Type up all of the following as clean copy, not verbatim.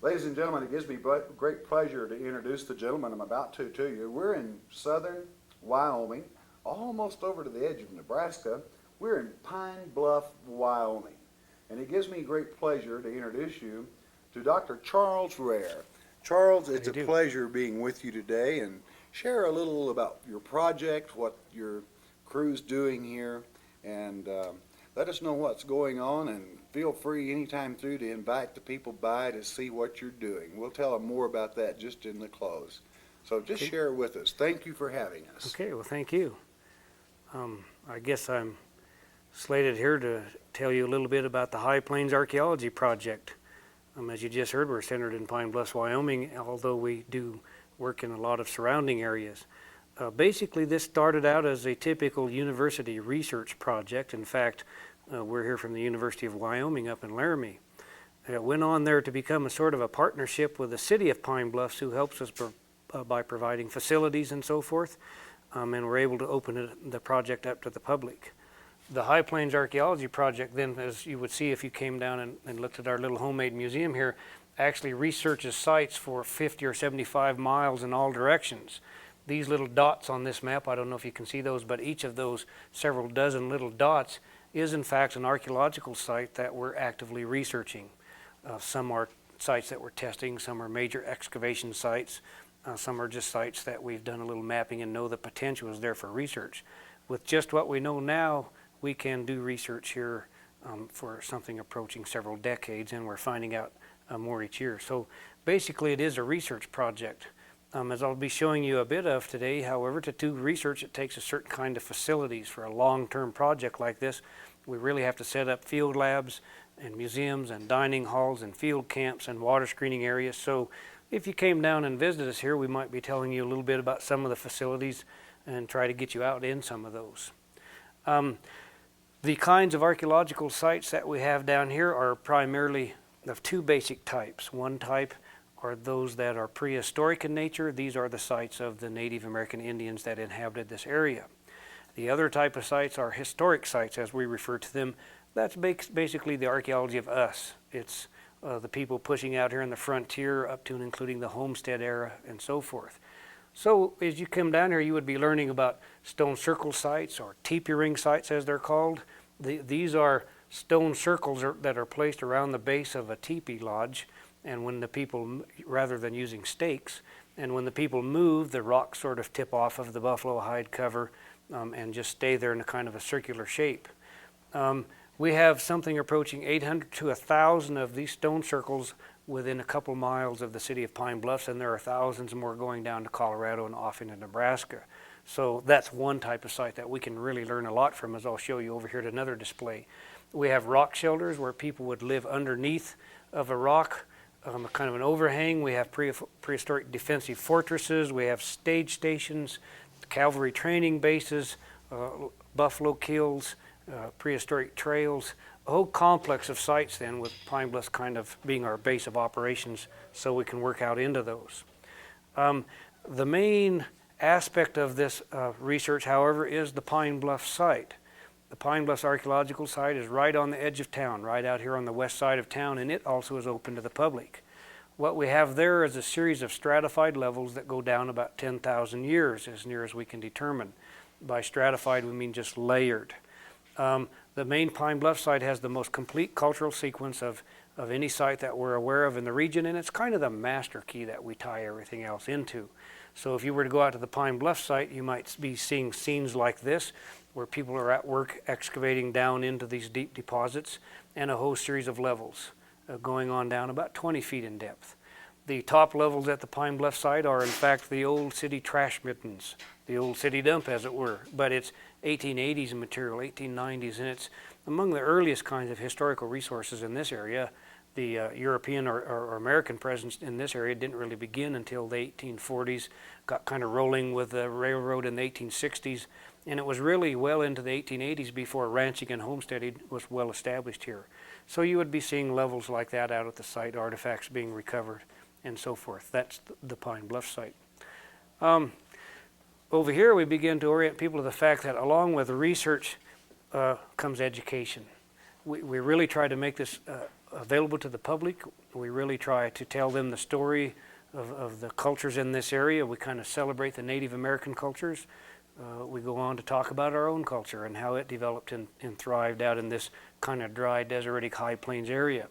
Ladies and gentlemen, it gives me great pleasure to introduce the gentleman I'm about to you. We're in southern Wyoming, almost over to the edge of Nebraska. We're in Pine Bluff, Wyoming. And it gives me great pleasure to introduce you to Dr. Charles Rare. Charles, it's a pleasure being with you today, and share a little about your project, what your crew's doing here, and let us know what's going on, and feel free anytime through to invite the people by to see what you're doing. We'll tell them more about that just in the close. So just share with us. Thank you for having us. Okay, well, thank you. I guess I'm slated here to tell you a little bit about the High Plains Archaeology Project. As you just heard, we're centered in Pine Bluff, Wyoming, although we do work in a lot of surrounding areas. Basically, this started out as a typical university research project. In fact, we're here from the University of Wyoming up in Laramie. It went on there to become a sort of a partnership with the city of Pine Bluffs, who helps us by providing facilities and so forth, and we're able to open the project up to the public. The High Plains Archaeology Project then, as you would see if you came down and looked at our little homemade museum here, actually researches sites for 50 or 75 miles in all directions. These little dots on this map, I don't know if you can see those, but each of those several dozen little dots is in fact an archaeological site that we're actively researching. Some are sites that we're testing, some are major excavation sites, some are just sites that we've done a little mapping and know the potential is there for research. With just what we know now, we can do research here for something approaching several decades, and we're finding out more each year. So basically it is a research project. As I'll be showing you a bit of today, however, to do research it takes a certain kind of facilities. For a long-term project like this, we really have to set up field labs and museums and dining halls and field camps and water screening areas. So if you came down and visited us here, we might be telling you a little bit about some of the facilities and try to get you out in some of those. The kinds of archaeological sites that we have down here are primarily of two basic types. One type are those that are prehistoric in nature. These are the sites of the Native American Indians that inhabited this area. The other type of sites are historic sites, as we refer to them. That's basically the archaeology of us. It's the people pushing out here in the frontier up to and including the homestead era and so forth. So as you come down here, you would be learning about stone circle sites, or teepee ring sites as they're called. These are stone circles that are placed around the base of a teepee lodge, and when the people, rather than using stakes, and when the people move, the rocks sort of tip off of the buffalo hide cover and just stay there in a kind of a circular shape. We have something approaching 800 to 1,000 of these stone circles within a couple miles of the city of Pine Bluffs, and there are thousands more going down to Colorado and off into Nebraska. So that's one type of site that we can really learn a lot from, as I'll show you over here at another display. We have rock shelters where people would live underneath of a rock, kind of an overhang. We have prehistoric defensive fortresses. We have stage stations, cavalry training bases, buffalo kills, prehistoric trails, a whole complex of sites then, with Pine Bluff kind of being our base of operations so we can work out into those. The main aspect of this research, however, is the Pine Bluff site. The Pine Bluff Archaeological site is right on the edge of town, right out here on the west side of town, and it also is open to the public. What we have there is a series of stratified levels that go down about 10,000 years, as near as we can determine. By stratified, we mean just layered. The main Pine Bluff site has the most complete cultural sequence of any site that we're aware of in the region, and it's kind of the master key that we tie everything else into. So if you were to go out to the Pine Bluff site, you might be seeing scenes like this, where people are at work excavating down into these deep deposits, and a whole series of levels going on down about 20 feet in depth. The top levels at the Pine Bluff site are in fact the old city trash mittens, the old city dump as it were, but it's 1880s material, 1890s, and it's among the earliest kinds of historical resources in this area. The European or American presence in this area didn't really begin until the 1840s, got kind of rolling with the railroad in the 1860s, and it was really well into the 1880s before ranching and homesteading was well established here. So you would be seeing levels like that out at the site, artifacts being recovered, and so forth. That's the Pine Bluff site. Over here we begin to orient people to the fact that along with research comes education. We really try to make this available to the public. We really try to tell them the story of the cultures in this area. We kind of celebrate the Native American cultures. We go on to talk about our own culture and how it developed and thrived out in this kind of dry, desertic, high plains area.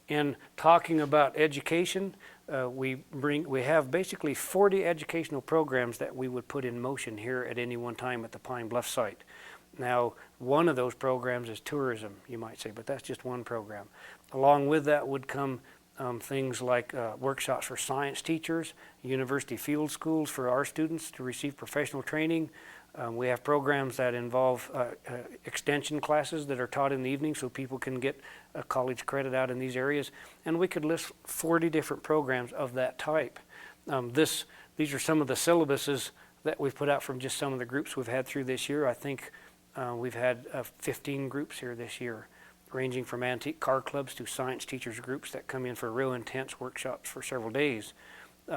In talking about education, we have basically 40 educational programs that we would put in motion here at any one time at the Pine Bluff site. Now, one of those programs is tourism, you might say, but that's just one program. Along with that would come things like workshops for science teachers, university field schools for our students to receive professional training. We have programs that involve extension classes that are taught in the evening so people can get college credit out in these areas. And we could list 40 different programs of that type. These are some of the syllabuses that we've put out from just some of the groups we've had through this year. I think we've had 15 groups here this year, ranging from antique car clubs to science teachers groups that come in for real intense workshops for several days.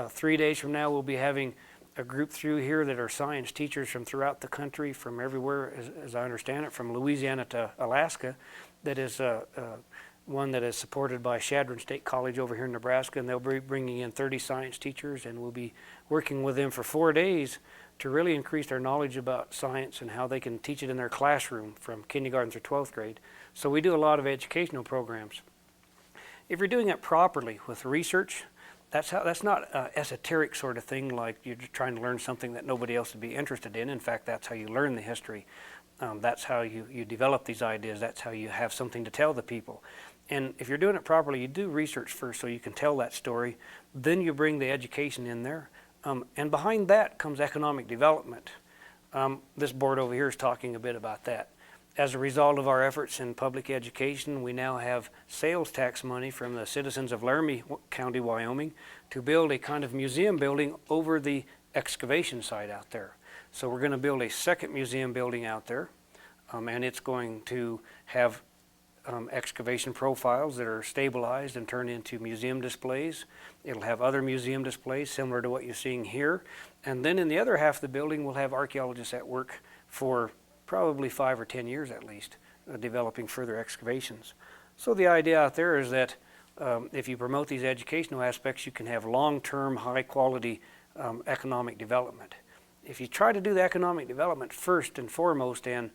3 days from now, we'll be having a group through here that are science teachers from throughout the country, from everywhere, as I understand it, from Louisiana to Alaska, that is one that is supported by Chadron State College over here in Nebraska, and they'll be bringing in 30 science teachers, and we'll be working with them for 4 days to really increase their knowledge about science and how they can teach it in their classroom from kindergarten through 12th grade. So we do a lot of educational programs. If you're doing it properly with research, that's not an esoteric sort of thing like you're just trying to learn something that nobody else would be interested in. In fact, that's how you learn the history. That's how you develop these ideas. That's how you have something to tell the people. And if you're doing it properly, you do research first so you can tell that story. Then you bring the education in there. And behind that comes economic development. This board over here is talking a bit about that. As a result of our efforts in public education, we now have sales tax money from the citizens of Laramie County, Wyoming, to build a kind of museum building over the excavation site out there. So we're going to build a second museum building out there, and it's going to have excavation profiles that are stabilized and turned into museum displays. It'll have other museum displays similar to what you're seeing here. And then in the other half of the building, we'll have archaeologists at work for probably 5 or 10 years at least, developing further excavations. So the idea out there is that if you promote these educational aspects, you can have long-term, high-quality economic development. If you try to do the economic development first and foremost and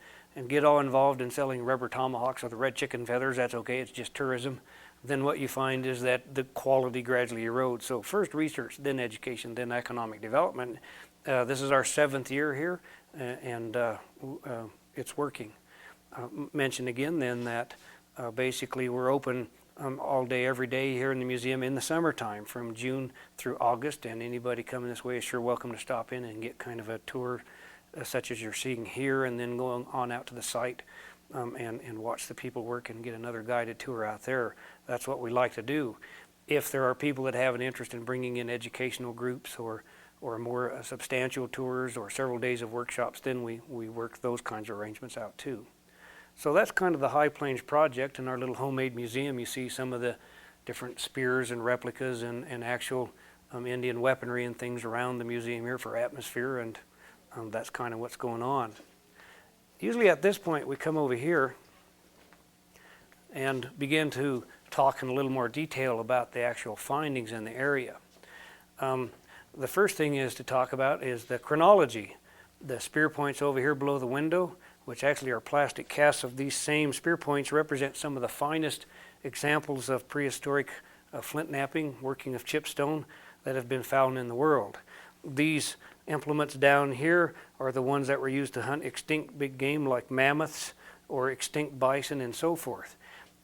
get all involved in selling rubber tomahawks or the red chicken feathers, that's okay, it's just tourism, then what you find is that the quality gradually erodes. So first research, then education, then economic development. This is our 7th year here, and it's working. Mention again then that basically we're open all day, every day here in the museum in the summertime from June through August, and anybody coming this way is sure welcome to stop in and get kind of a tour such as you're seeing here, and then going on out to the site and watch the people work and get another guided tour out there. That's what we like to do. If there are people that have an interest in bringing in educational groups or more substantial tours or several days of workshops, then we work those kinds of arrangements out too. So that's kind of the High Plains project. In our little homemade museum, you see some of the different spears and replicas and actual Indian weaponry and things around the museum here for atmosphere, and that's kind of what's going on. Usually at this point we come over here and begin to talk in a little more detail about the actual findings in the area. The first thing is to talk about is the chronology. The spear points over here below the window, which actually are plastic casts of these same spear points, represent some of the finest examples of prehistoric flint knapping, working of chipstone, that have been found in the world. These implements down here are the ones that were used to hunt extinct big game like mammoths or extinct bison and so forth.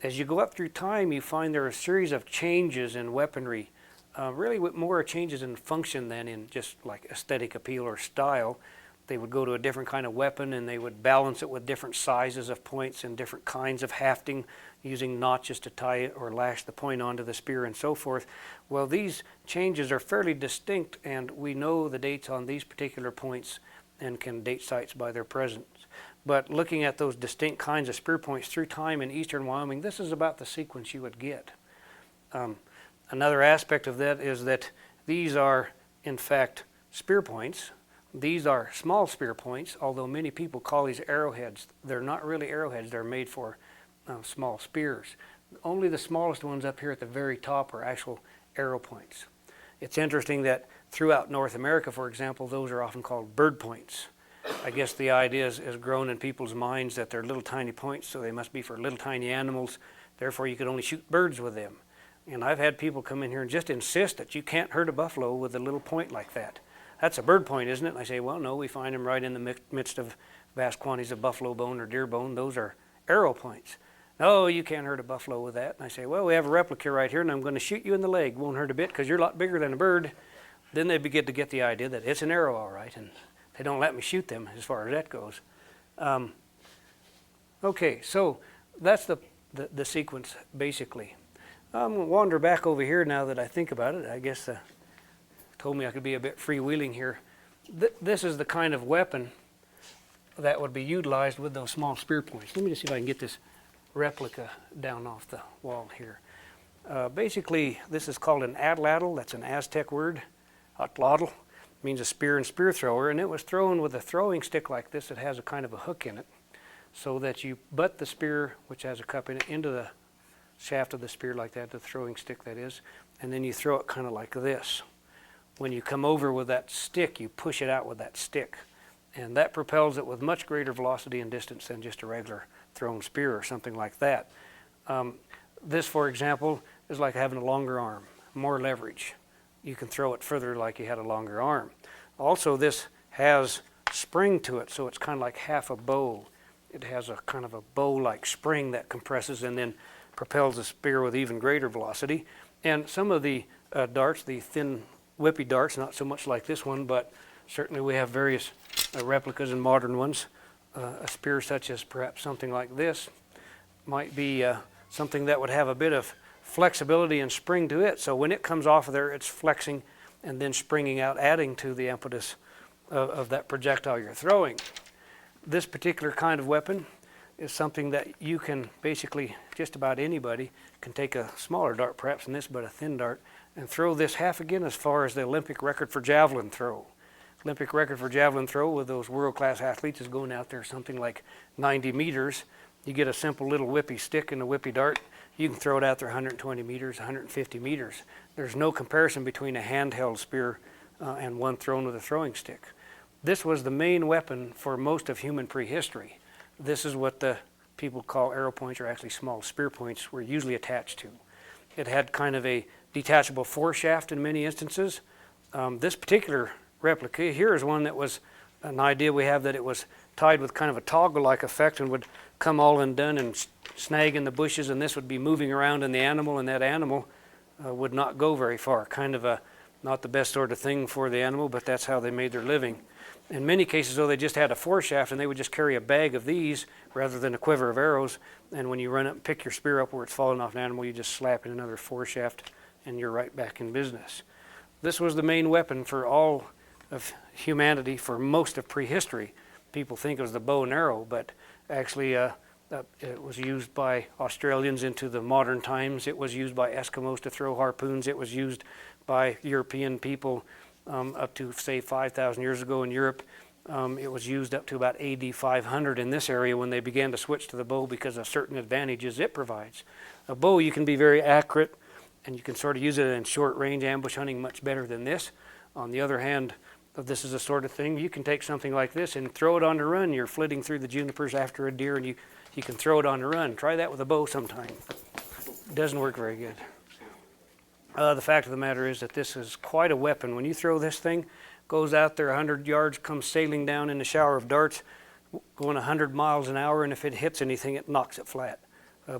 As you go up through time, you find there are a series of changes in weaponry, really with more changes in function than in just like aesthetic appeal or style. They would go to a different kind of weapon and they would balance it with different sizes of points and different kinds of hafting, using notches to tie it or lash the point onto the spear and so forth. Well, these changes are fairly distinct, and we know the dates on these particular points and can date sites by their presence. But looking at those distinct kinds of spear points through time in eastern Wyoming, this is about the sequence you would get. Another aspect of that is that these are, in fact, spear points. These are small spear points, although many people call these arrowheads. They're not really arrowheads. They're made for small spears. Only the smallest ones up here at the very top are actual arrow points. It's interesting that throughout North America, for example, those are often called bird points. I guess the idea is grown in people's minds that they're little tiny points, so they must be for little tiny animals. Therefore, you could only shoot birds with them. And I've had people come in here and just insist that you can't hurt a buffalo with a little point like that. That's a bird point, isn't it? And I say, well, no, we find them right in the midst of vast quantities of buffalo bone or deer bone. Those are arrow points. No, you can't hurt a buffalo with that. And I say, well, we have a replica right here, and I'm going to shoot you in the leg. Won't hurt a bit because you're a lot bigger than a bird. Then they begin to get the idea that it's an arrow, all right, and they don't let me shoot them as far as that goes. Okay, so that's the sequence, basically. I'm going to wander back over here now that I think about it. I guess told me I could be a bit freewheeling here. This is the kind of weapon that would be utilized with those small spear points. Let me just see if I can get this replica down off the wall here. Basically, this is called an atlatl. That's an Aztec word. Atlatl means a spear and spear thrower, and it was thrown with a throwing stick like this that has a kind of a hook in it, so that you butt the spear, which has a cup in it, into the shaft of the spear like that, the throwing stick that is, and then you throw it kind of like this. When you come over with that stick, you push it out with that stick, and that propels it with much greater velocity and distance than just a regular thrown spear or something like that. This, for example, is like having a longer arm, more leverage. You can throw it further like you had a longer arm. Also, this has spring to it, so it's kind of like half a bow. It has a kind of a bow-like spring that compresses and then propels the spear with even greater velocity. And some of the darts, the thin whippy darts, not so much like this one, but certainly we have various replicas and modern ones. A spear such as perhaps something like this might be something that would have a bit of flexibility and spring to it. So when it comes off of there, it's flexing and then springing out, adding to the impetus of that projectile you're throwing. This particular kind of weapon is something that you can basically, just about anybody can take a smaller dart perhaps than this, but a thin dart, and throw this half again as far as the Olympic record for javelin throw. Olympic record for javelin throw with those world-class athletes is going out there something like 90 meters. You get a simple little whippy stick and a whippy dart, you can throw it out there 120 meters, 150 meters. There's no comparison between a handheld spear and one thrown with a throwing stick. This was the main weapon for most of human prehistory. This is what the people call arrow points, or actually small spear points, were usually attached to. It had kind of a detachable foreshaft in many instances. This particular replica here is one that was an idea we have that it was tied with kind of a toggle-like effect and would come all undone and snag in the bushes, and this would be moving around in the animal, and that animal would not go very far. Kind of not the best sort of thing for the animal, but that's how they made their living. In many cases, though, they just had a foreshaft, and they would just carry a bag of these rather than a quiver of arrows, and when you run up and pick your spear up where it's fallen off an animal, you just slap in another foreshaft, and you're right back in business. This was the main weapon for all of humanity for most of prehistory. People think it was the bow and arrow, but actually it was used by Australians into the modern times. It was used by Eskimos to throw harpoons. It was used by European people up to, say, 5,000 years ago in Europe. It was used up to about AD 500 in this area when they began to switch to the bow because of certain advantages it provides. A bow, you can be very accurate, and you can sort of use it in short range ambush hunting much better than this. On the other hand, this is the sort of thing you can take something like this and throw it on the run. You're flitting through the junipers after a deer, and you can throw it on the run. Try that with a bow sometime. It doesn't work very good. The fact of the matter is that this is quite a weapon. When you throw this thing, goes out there 100 yards, comes sailing down in a shower of darts, going 100 miles an hour, and if it hits anything, it knocks it flat.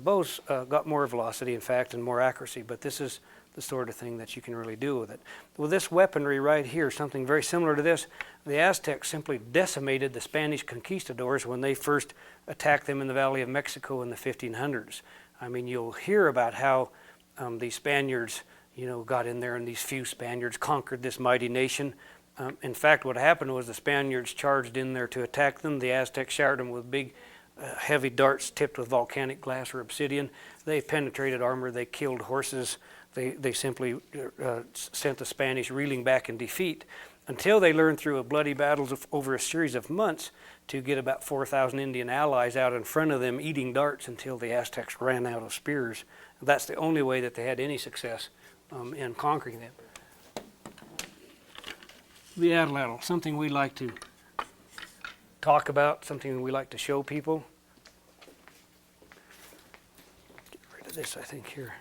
Bows got more velocity, in fact, and more accuracy, but this is the sort of thing that you can really do with it. With this weaponry right here, something very similar to this, the Aztecs simply decimated the Spanish conquistadors when they first attacked them in the Valley of Mexico in the 1500s. I mean, you'll hear about how the Spaniards, got in there, and these few Spaniards conquered this mighty nation. In fact, what happened was the Spaniards charged in there to attack them. The Aztecs showered them with big, heavy darts tipped with volcanic glass or obsidian. They penetrated armor. They killed horses. They simply sent the Spanish reeling back in defeat until they learned through a bloody battles over a series of months to get about 4,000 Indian allies out in front of them eating darts until the Aztecs ran out of spears. That's the only way that they had any success in conquering them. The atlatl, something we like to talk about, something we like to show people. Get rid of this, I think, here.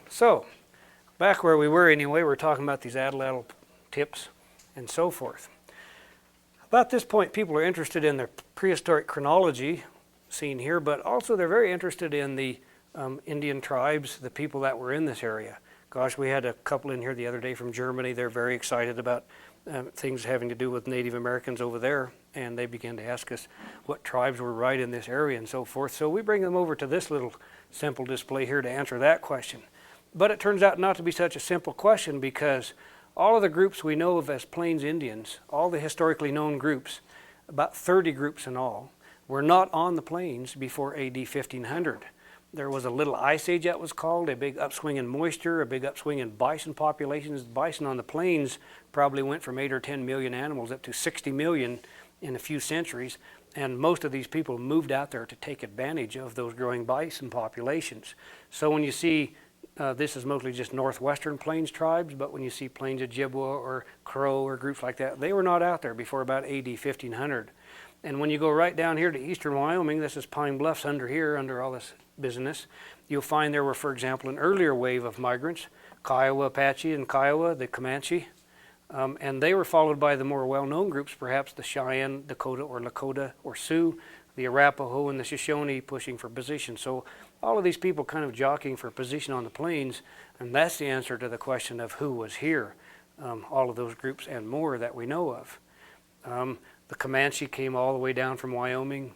So, back where we were anyway, we're talking about these atlatl tips and so forth. About this point, people are interested in the prehistoric chronology seen here, but also they're very interested in the Indian tribes, the people that were in this area. Gosh, we had a couple in here the other day from Germany. They're very excited about things having to do with Native Americans over there, and they began to ask us what tribes were right in this area and so forth. So we bring them over to this little simple display here to answer that question. But it turns out not to be such a simple question, because all of the groups we know of as Plains Indians, all the historically known groups, about 30 groups in all, were not on the plains before AD 1500. There was a little ice age, that was called, a big upswing in moisture, a big upswing in bison populations. Bison on the plains probably went from 8 or 10 million animals up to 60 million in a few centuries, and most of these people moved out there to take advantage of those growing bison populations. So when you see, this is mostly just northwestern plains tribes, but when you see Plains Ojibwa or Crow or groups like that, they were not out there before about AD 1500. And when you go right down here to eastern Wyoming, this is Pine Bluffs under here, under all this business, you'll find there were, for example, an earlier wave of migrants, Kiowa Apache and Kiowa, the Comanche, and they were followed by the more well-known groups, perhaps the Cheyenne, Dakota or Lakota or Sioux, the Arapaho and the Shoshone pushing for position. So all of these people kind of jockeying for position on the plains, and that's the answer to the question of who was here, all of those groups and more that we know of. The Comanche came all the way down from Wyoming.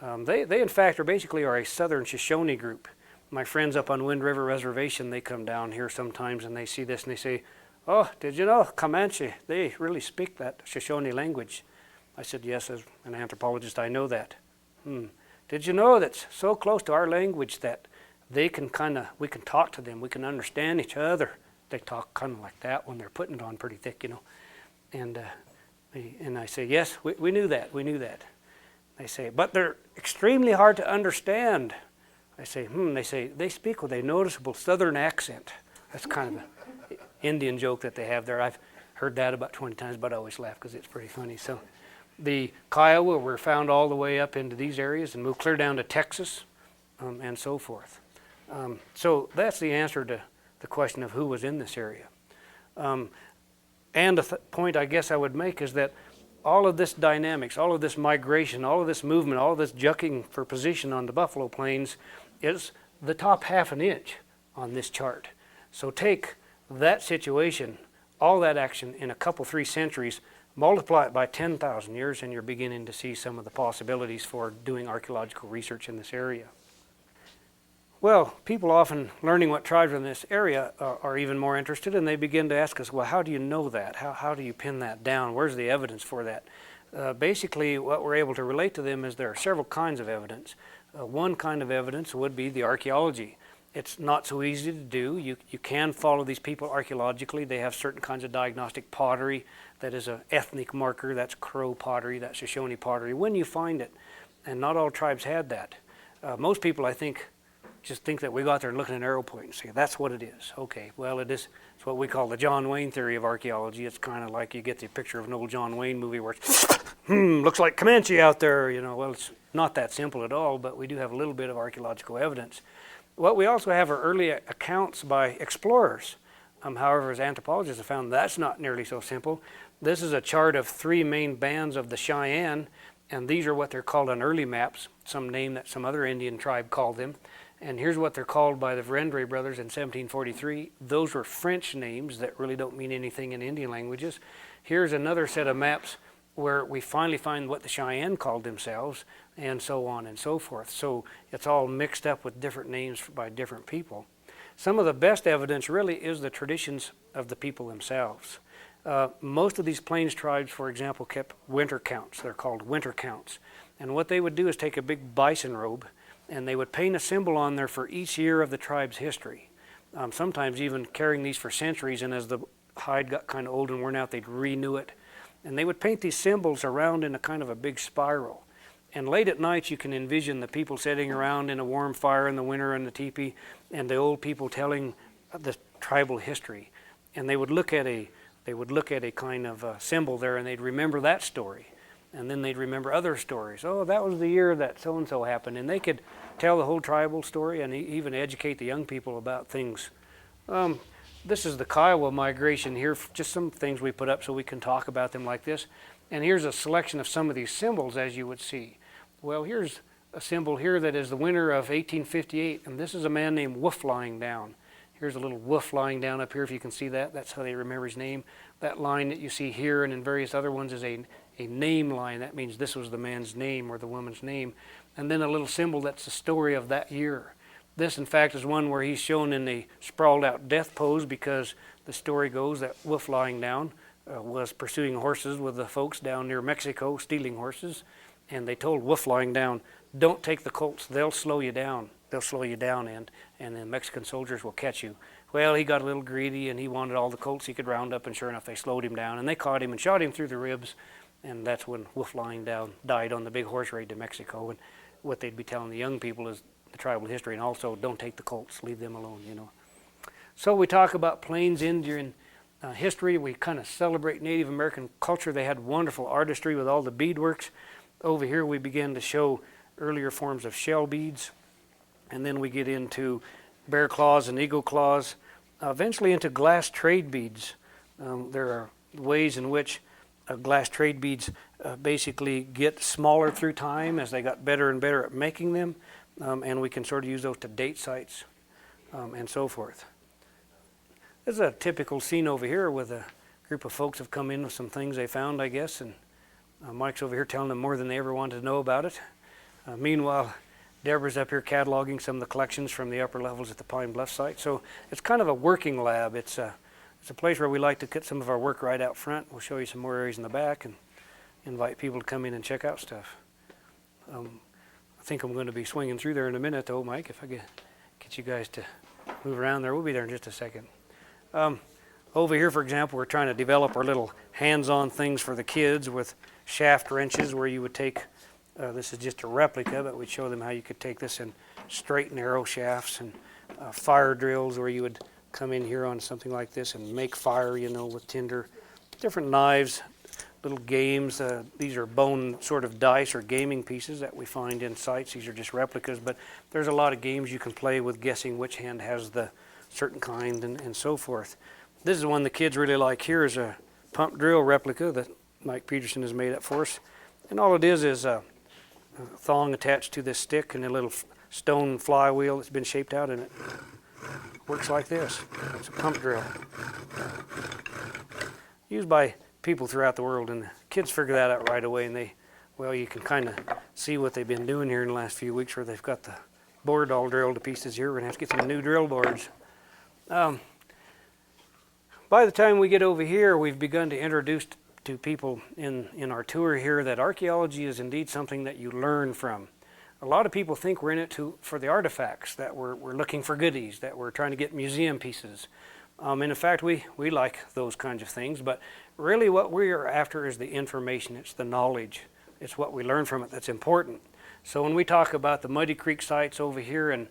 They in fact are a southern Shoshone group. My friends up on Wind River Reservation, they come down here sometimes and they see this and they say, "Oh, did you know Comanche, they really speak that Shoshone language?" I said, "Yes, as an anthropologist, I know that." "Did you know that's so close to our language that we can talk to them, we can understand each other?" They talk kind of like that when they're putting it on pretty thick, you know. And I say, "Yes, we knew that, we knew that." They say, "But they're extremely hard to understand." I say, They say, "They speak with a noticeable southern accent." That's kind of an Indian joke that they have there. I've heard that about 20 times, but I always laugh because it's pretty funny. So the Kiowa were found all the way up into these areas and moved clear down to Texas and so forth. So that's the answer to the question of who was in this area. And the point I guess I would make is that all of this dynamics, all of this migration, all of this movement, all of this jucking for position on the Buffalo Plains is the top half an inch on this chart. So take that situation, all that action in a couple, 3 centuries, multiply it by 10,000 years, and you're beginning to see some of the possibilities for doing archaeological research in this area. Well, people often learning what tribes are in this area are even more interested, and they begin to ask us, well, how do you know that? How do you pin that down? Where's the evidence for that? Basically, what we're able to relate to them is there are several kinds of evidence. One kind of evidence would be the archaeology. It's not so easy to do. You can follow these people archaeologically. They have certain kinds of diagnostic pottery that is an ethnic marker. That's Crow pottery, that's Shoshone pottery, when you find it. And not all tribes had that. Most people, I think, just think that we go out there and look at an arrow point and say, that's what it is. Okay, well, it is. It's what we call the John Wayne theory of archaeology. It's kind of like you get the picture of an old John Wayne movie where it's, looks like Comanche out there. You know, well, it's not that simple at all, but we do have a little bit of archaeological evidence. What we also have are early accounts by explorers. However, as anthropologists have found, that's not nearly so simple. This is a chart of 3 main bands of the Cheyenne, and these are what they're called on early maps, some name that some other Indian tribe called them. And here's what they're called by the Vendré brothers in 1743. Those were French names that really don't mean anything in Indian languages. Here's another set of maps where we finally find what the Cheyenne called themselves, and so on and so forth. So it's all mixed up with different names by different people. Some of the best evidence really is the traditions of the people themselves. Most of these plains tribes, for example, kept winter counts. They're called winter counts. And what they would do is take a big bison robe, and they would paint a symbol on there for each year of the tribe's history. Sometimes even carrying these for centuries, and as the hide got kind of old and worn out, they'd renew it. And they would paint these symbols around in a kind of a big spiral. And late at night, you can envision the people sitting around in a warm fire in the winter in the teepee, and the old people telling the tribal history. And they would look at a kind of symbol there, and they'd remember that story. And then they'd remember other stories. Oh, that was the year that so-and-so happened. And they could tell the whole tribal story and even educate the young people about things. This is the Kiowa migration here, just some things we put up so we can talk about them like this. And here's a selection of some of these symbols, as you would see. Well, here's a symbol here that is the winter of 1858, and this is a man named Wolf lying down. Here's a little wolf lying down up here, if you can see that. That's how they remember his name. That line that you see here and in various other ones is a name line. That means this was the man's name or the woman's name. And then a little symbol that's the story of that year. This, in fact, is one where he's shown in the sprawled out death pose, because the story goes that Wolf lying down was pursuing horses with the folks down near Mexico, stealing horses. And they told Wolf lying down, don't take the colts, they'll slow you down. They'll slow you down, and the Mexican soldiers will catch you. Well, he got a little greedy, and he wanted all the colts he could round up, and sure enough, they slowed him down, and they caught him and shot him through the ribs, and that's when Wolf lying down died on the big horse raid to Mexico. And what they'd be telling the young people is the tribal history, and also don't take the colts, leave them alone, you know. So we talk about Plains Indian history. We kind of celebrate Native American culture. They had wonderful artistry with all the beadworks. Over here we begin to show earlier forms of shell beads, and then we get into bear claws and eagle claws, eventually into glass trade beads. There are ways in which glass trade beads basically get smaller through time as they got better and better at making them, and we can sort of use those to date sites and so forth. This is a typical scene over here with a group of folks have come in with some things they found, I guess, and Mike's over here telling them more than they ever wanted to know about it. Meanwhile, Deborah's up here cataloging some of the collections from the upper levels at the Pine Bluff site. So it's kind of a working lab. It's a place where we like to get some of our work right out front. We'll show you some more areas in the back and invite people to come in and check out stuff. I think I'm going to be swinging through there in a minute, though, Mike, if I get you guys to move around there. We'll be there in just a second. Over here, for example, we're trying to develop our little hands-on things for the kids with shaft wrenches, where you would take, this is just a replica, but we'd show them how you could take this and straighten arrow shafts, and fire drills where you would come in here on something like this and make fire, you know, with tinder. Different knives, little games. These are bone sort of dice or gaming pieces that we find in sites. These are just replicas, but there's a lot of games you can play with guessing which hand has the certain kind and so forth. This is one the kids really like. Here is a pump drill replica that Mike Peterson has made up for us. And all it is a thong attached to this stick and a little stone flywheel that's been shaped out, and it works like this. It's a pump drill. Used by people throughout the world, and the kids figure that out right away, and you can kind of see what they've been doing here in the last few weeks, where they've got the board all drilled to pieces here. We're going to have to get some new drill boards. By the time we get over here, we've begun to introduce to people in our tour here that archaeology is indeed something that you learn from. A lot of people think we're in it for the artifacts, that we're looking for goodies, that we're trying to get museum pieces. And in fact, we like those kinds of things, but really what we are after is the information. It's the knowledge. It's what we learn from it that's important. So when we talk about the Muddy Creek sites over here in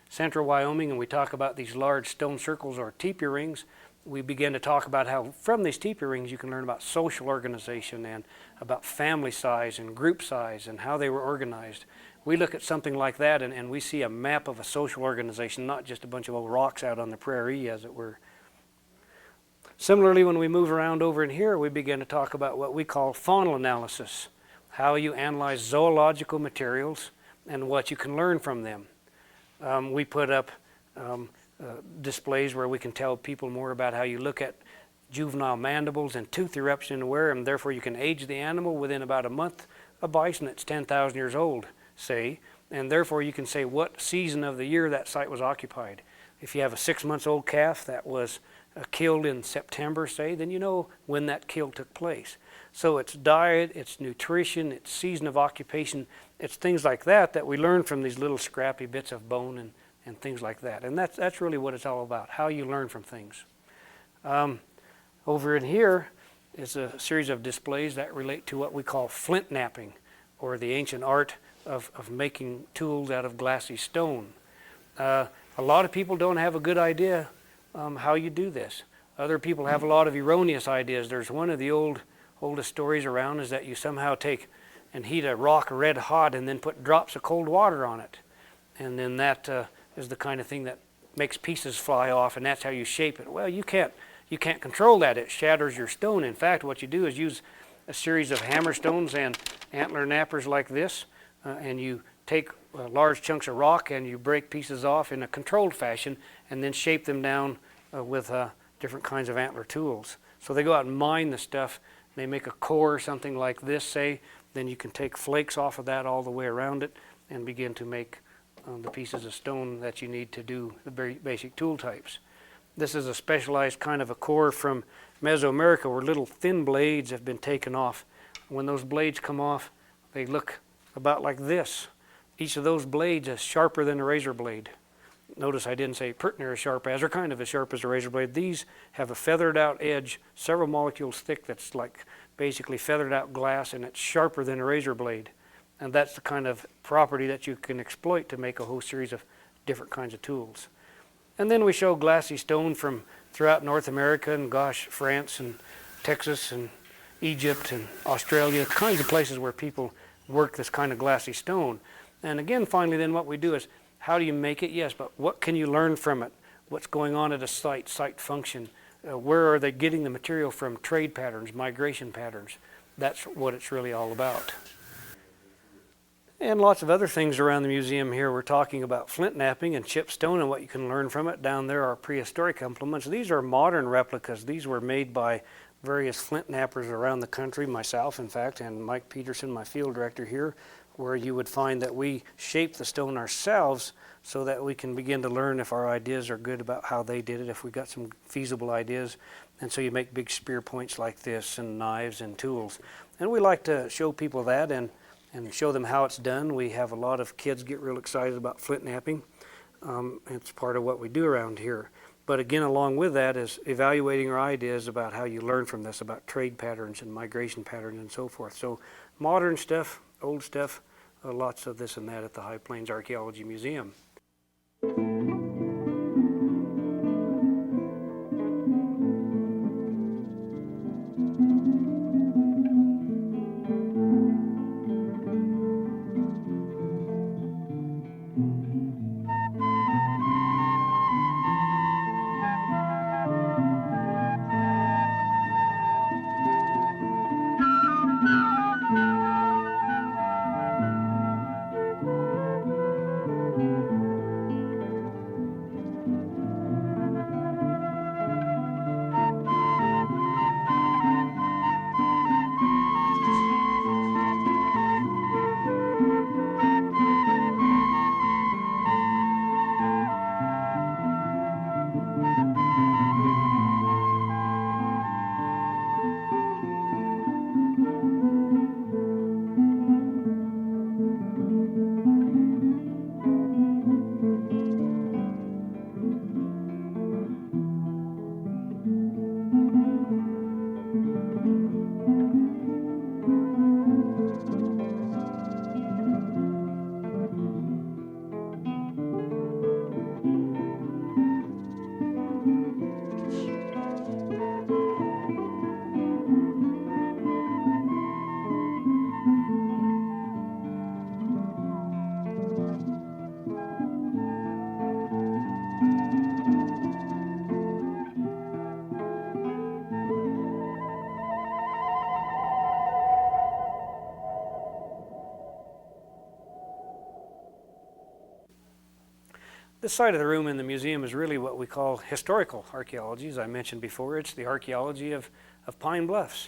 central Wyoming, and we talk about these large stone circles or teepee rings, we begin to talk about how from these teepee rings you can learn about social organization and about family size and group size and how they were organized. We look at something like that and we see a map of a social organization, not just a bunch of old rocks out on the prairie, as it were. Similarly, when we move around over in here, we begin to talk about what we call faunal analysis, how you analyze zoological materials and what you can learn from them. We put up displays where we can tell people more about how you look at juvenile mandibles and tooth eruption and wear, and therefore you can age the animal within about a month. A bison that's 10,000 years old, say, and therefore you can say what season of the year that site was occupied. If you have a 6-month-old calf that was killed in September, say, then you know when that kill took place. So it's diet, it's nutrition, it's season of occupation, it's things like that we learn from these little scrappy bits of bone and things like that. And that's really what it's all about, how you learn from things. Over in here, is a series of displays that relate to what we call flint knapping, or the ancient art of making tools out of glassy stone. A lot of people don't have a good idea how you do this. Other people have a lot of erroneous ideas. There's one of the oldest stories around is that you somehow take and heat a rock red hot and then put drops of cold water on it. And then that is the kind of thing that makes pieces fly off, and that's how you shape it. Well, you can't control that. It shatters your stone. In fact, what you do is use a series of hammer stones and antler knappers like this, and you take large chunks of rock and you break pieces off in a controlled fashion and then shape them down with different kinds of antler tools. So they go out and mine the stuff. They make a core, something like this, say. Then you can take flakes off of that all the way around it and begin to make the pieces of stone that you need to do the very basic tool types. This is a specialized kind of a core from Mesoamerica where little thin blades have been taken off. When those blades come off, they look about like this. Each of those blades is sharper than a razor blade. Notice I didn't say pert near as sharp as, or kind of as sharp as a razor blade. These have a feathered out edge, several molecules thick, that's like basically feathered out glass, and it's sharper than a razor blade. And that's the kind of property that you can exploit to make a whole series of different kinds of tools. And then we show glassy stone from throughout North America and France and Texas and Egypt and Australia, kinds of places where people work this kind of glassy stone. And again, finally, then what we do is, how do you make it? Yes, but what can you learn from it? What's going on at a site function? Where are they getting the material from? Trade patterns, migration patterns. That's what it's really all about. And lots of other things around the museum here. We're talking about flint knapping and chip stone and what you can learn from it. Down there are prehistoric implements. These are modern replicas. These were made by various flint knappers around the country, myself, in fact, and Mike Peterson, my field director here, where you would find that we shape the stone ourselves so that we can begin to learn if our ideas are good about how they did it, if we got some feasible ideas. And so you make big spear points like this, and knives and tools. And we like to show people that and show them how it's done. We have a lot of kids get real excited about flint knapping. It's part of what we do around here. But again, along with that is evaluating our ideas about how you learn from this, about trade patterns and migration patterns and so forth. So modern stuff, old stuff, lots of this and that at the High Plains Archaeology Museum. This side of the room in the museum is really what we call historical archaeology. As I mentioned before, it's the archaeology of Pine Bluffs.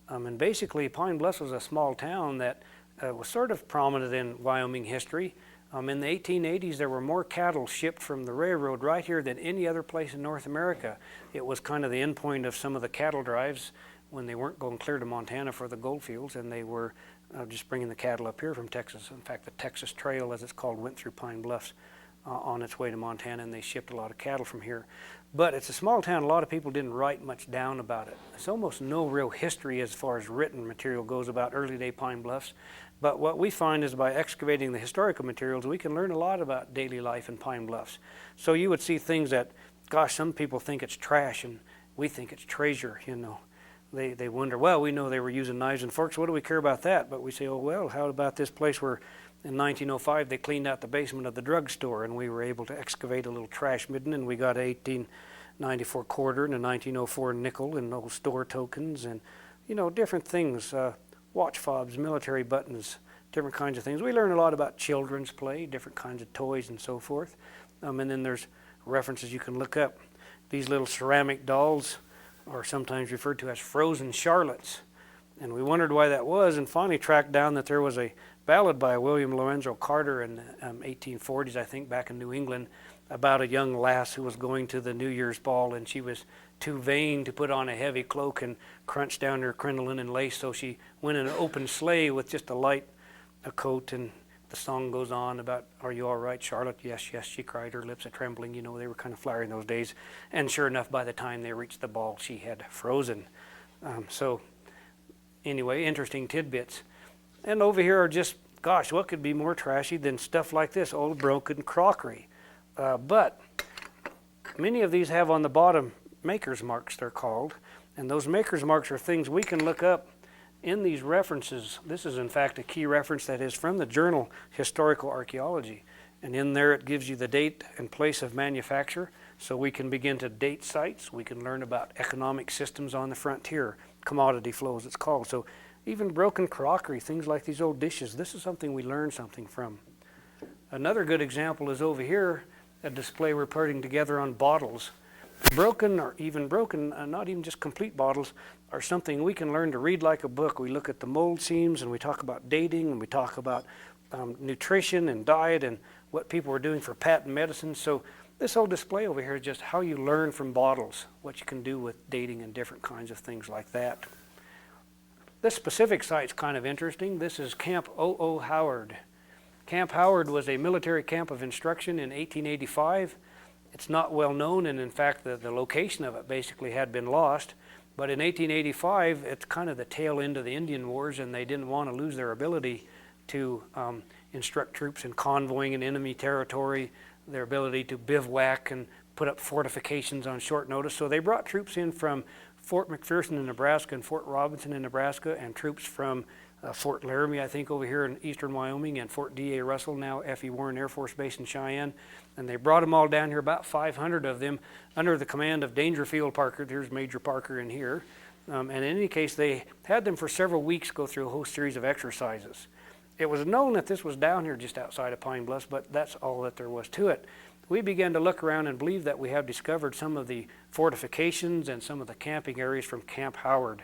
And basically, Pine Bluffs was a small town that was sort of prominent in Wyoming history. In the 1880s, there were more cattle shipped from the railroad right here than any other place in North America. It was kind of the end point of some of the cattle drives when they weren't going clear to Montana for the gold fields, and they were just bringing the cattle up here from Texas. In fact, the Texas Trail, as it's called, went through Pine Bluffs. on its way to Montana, and they shipped a lot of cattle from here. But it's a small town. A lot of people didn't write much down about it. There's almost no real history as far as written material goes about early day Pine Bluffs. But what we find is by excavating the historical materials, we can learn a lot about daily life in Pine Bluffs. So you would see things that, gosh, some people think it's trash, and we think it's treasure, you know. They wonder, well, we know they were using knives and forks. What do we care about that? But we say, oh, well, how about this place where in 1905 they cleaned out the basement of the drugstore, and we were able to excavate a little trash midden, and we got a 1894 quarter and a 1904 nickel and old store tokens and, you know, different things, watch fobs, military buttons, different kinds of things. We learn a lot about children's play, different kinds of toys and so forth. And then there's references you can look up. These little ceramic dolls are sometimes referred to as frozen Charlottes. And we wondered why that was, and finally tracked down that there was a ballad by William Lorenzo Carter in the 1840s, I think, back in New England, about a young lass who was going to the New Year's ball, and she was too vain to put on a heavy cloak and crunch down her crinoline and lace, so she went in an open sleigh with just a coat, and the song goes on about, are you all right, Charlotte? Yes, yes, she cried, her lips a trembling. You know, they were kind of flowery in those days. And sure enough, by the time they reached the ball, she had frozen. So anyway, interesting tidbits. And over here are just, gosh, what could be more trashy than stuff like this, old broken crockery. But many of these have on the bottom maker's marks, they're called. And those maker's marks are things we can look up in these references. This is in fact a key reference that is from the journal Historical Archaeology. And in there it gives you the date and place of manufacture, so we can begin to date sites. We can learn about economic systems on the frontier, commodity flows it's called. So even broken crockery, things like these old dishes, this is something we learn something from. Another good example is over here, a display we're putting together on bottles. Broken or even broken, not even just complete bottles, are something we can learn to read like a book. We look at the mold seams, and we talk about dating, and we talk about nutrition and diet and what people were doing for patent medicine. So this whole display over here is just how you learn from bottles, what you can do with dating and different kinds of things like that. This specific site's kind of interesting. This is Camp O.O. Howard. Camp Howard was a military camp of instruction in 1885. It's not well known, and in fact the location of it basically had been lost. But in 1885, it's kind of the tail end of the Indian Wars, and they didn't want to lose their ability to instruct troops in convoying in enemy territory, their ability to bivouac and put up fortifications on short notice. So they brought troops in from Fort McPherson in Nebraska and Fort Robinson in Nebraska, and troops from Fort Laramie, I think, over here in eastern Wyoming, and Fort D.A. Russell, now F.E. Warren Air Force Base in Cheyenne. And they brought them all down here, about 500 of them, under the command of Dangerfield Parker. There's Major Parker in here. And in any case, they had them for several weeks go through a whole series of exercises. It was known that this was down here just outside of Pine Bluffs, but that's all that there was to it. We began to look around and believe that we have discovered some of the fortifications and some of the camping areas from Camp Howard.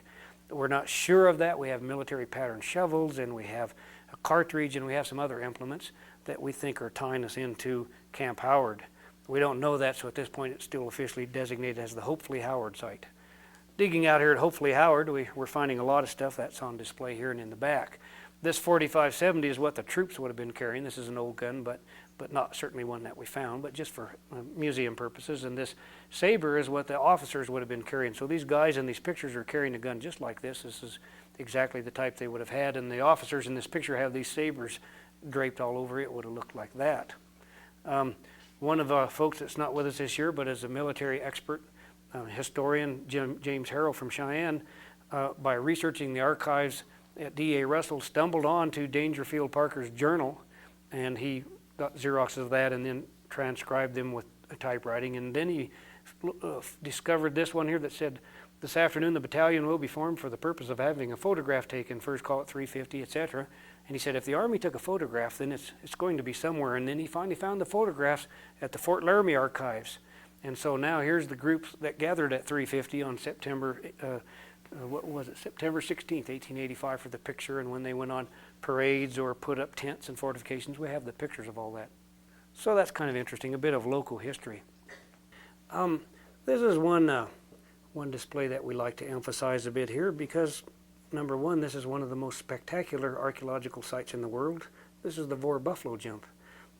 We're not sure of that. We have military pattern shovels, and we have a cartridge, and we have some other implements that we think are tying us into Camp Howard. We don't know that, so at this point it's still officially designated as the Hopefully Howard site. Digging out here at Hopefully Howard, we're finding a lot of stuff that's on display here and in the back. This 4570 is what the troops would have been carrying. This is an old gun, but not certainly one that we found, but just for museum purposes. And this saber is what the officers would have been carrying. So these guys in these pictures are carrying a gun just like this. This is exactly the type they would have had. And the officers in this picture have these sabers draped all over it. It would have looked like that. One of the folks that's not with us this year, but is a military expert, historian, James Harrell from Cheyenne, by researching the archives at D.A. Russell, stumbled on to Dangerfield Parker's journal, and he got Xeroxes of that and then transcribed them with a typewriting. And then he discovered this one here that said, this afternoon the battalion will be formed for the purpose of having a photograph taken, first call at 3:50, etc. And he said, if the Army took a photograph, then it's going to be somewhere. And then he finally found the photographs at the Fort Laramie archives. And so now here's the groups that gathered at 3:50 on September September 16th, 1885 for the picture, and when they went on parades or put up tents and fortifications. We have the pictures of all that. So that's kind of interesting, a bit of local history. This is one display that we like to emphasize a bit here because, number one, this is one of the most spectacular archaeological sites in the world. This is the Vor Buffalo Jump.